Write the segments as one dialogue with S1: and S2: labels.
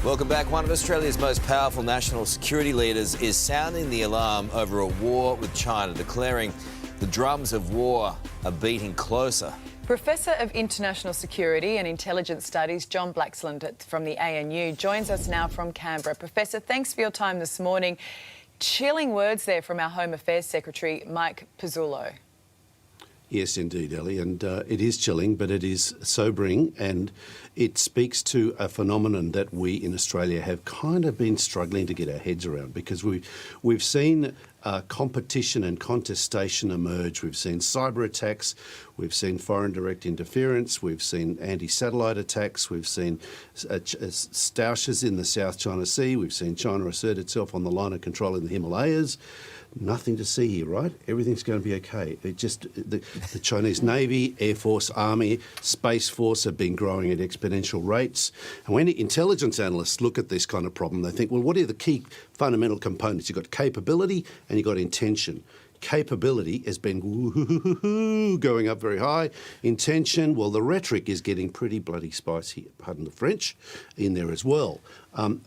S1: Welcome back. One of Australia's most powerful national security leaders is sounding the alarm over a war with China, declaring the drums of war are beating closer.
S2: Professor of International Security and Intelligence Studies, John Blaxland from the ANU, joins us now from Canberra. Professor, thanks for your time this morning. Chilling words there from our Home Affairs Secretary, Mike Pizzullo.
S3: Yes, indeed, Ellie, and it is chilling, but it is sobering, and it speaks to a phenomenon that we in Australia have kind of been struggling to get our heads around, because we've seen competition and contestation emerge. We've seen cyber attacks, we've seen foreign direct interference, we've seen anti-satellite attacks, we've seen stoushes in the South China Sea, we've seen China assert itself on the line of control in the Himalayas. Nothing to see here, right? Everything's going to be okay. It just the Chinese Navy, Air Force, Army, Space Force have been growing at exponential rates. And when intelligence analysts look at this kind of problem, they think, well, what are the key fundamental components? You've got capability and you've got intention. Capability has been going up very high. Intention, well, the rhetoric is getting pretty bloody spicy, pardon the French, in there as well.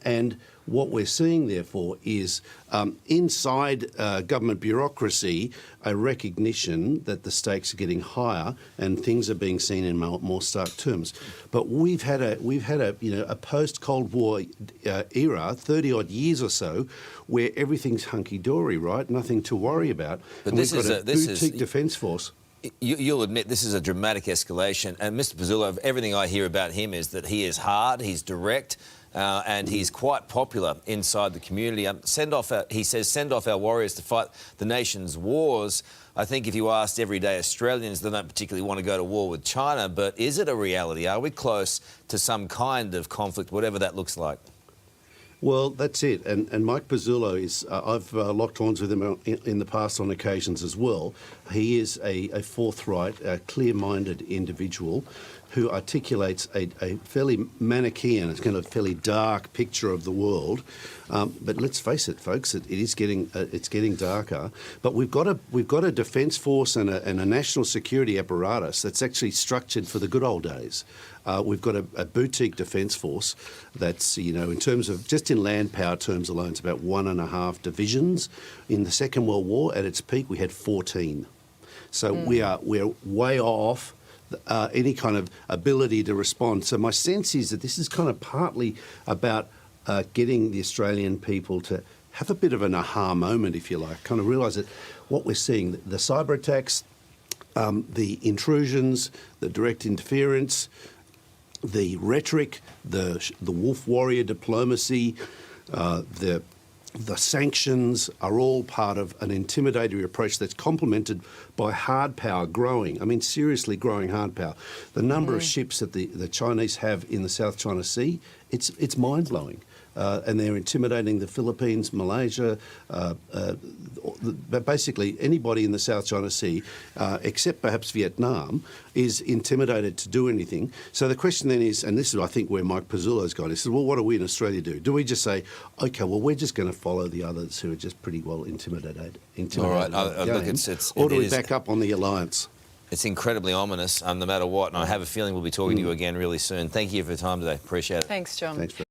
S3: And what we're seeing, therefore, is inside government bureaucracy a recognition that the stakes are getting higher and things are being seen in more stark terms. But we've had a post-Cold War era, 30-odd years or so, where everything's hunky-dory, right? Nothing to worry about.
S1: But
S3: and
S1: this
S3: we've got
S1: is
S3: a boutique defence force.
S1: You'll admit this is a dramatic escalation. And Mr. Pizzullo, everything I hear about him is that he is hard, he's direct, and he's quite popular inside the community. He says, send off our warriors to fight the nation's wars. I think if you asked everyday Australians, they don't particularly want to go to war with China, but is it a reality? Are we close to some kind of conflict, whatever that looks like?
S3: Well, that's it. And Mike Pizzullo is, I've locked horns with him in the past on occasions as well. He is a forthright, clear-minded individual who articulates a fairly Manichaean, it's kind of fairly dark picture of the world. But let's face it, folks, it is getting darker. But we've got a defence force and a national security apparatus that's actually structured for the good old days. We've got a boutique defence force that's, in terms of, just in land power terms alone, it's about 1.5 divisions. In the Second World War, at its peak, we had 14. So we're way off any kind of ability to respond. So my sense is that this is kind of partly about getting the Australian people to have a bit of an aha moment, if you like, kind of realise that what we're seeing, the cyber attacks, the intrusions, the direct interference, the rhetoric, the wolf warrior diplomacy, the sanctions are all part of an intimidatory approach that's complemented by hard power growing. I mean, seriously growing hard power. The number of ships that the Chinese have in the South China Sea, it's mind-blowing. And they're intimidating the Philippines, Malaysia, basically anybody in the South China Sea, except perhaps Vietnam, is intimidated to do anything. So the question then is, and this is, I think, where Mike Pizzullo's gone, he says, well, what do we in Australia do? Do we just say, OK, well, we're just going to follow the others who are just pretty well intimidated
S1: All right, look,
S3: or do we back up on the alliance?
S1: It's incredibly ominous, no matter what, and I have a feeling we'll be talking to you again really soon. Thank you for your time today. Appreciate it.
S2: Thanks, John.
S3: Thanks very much.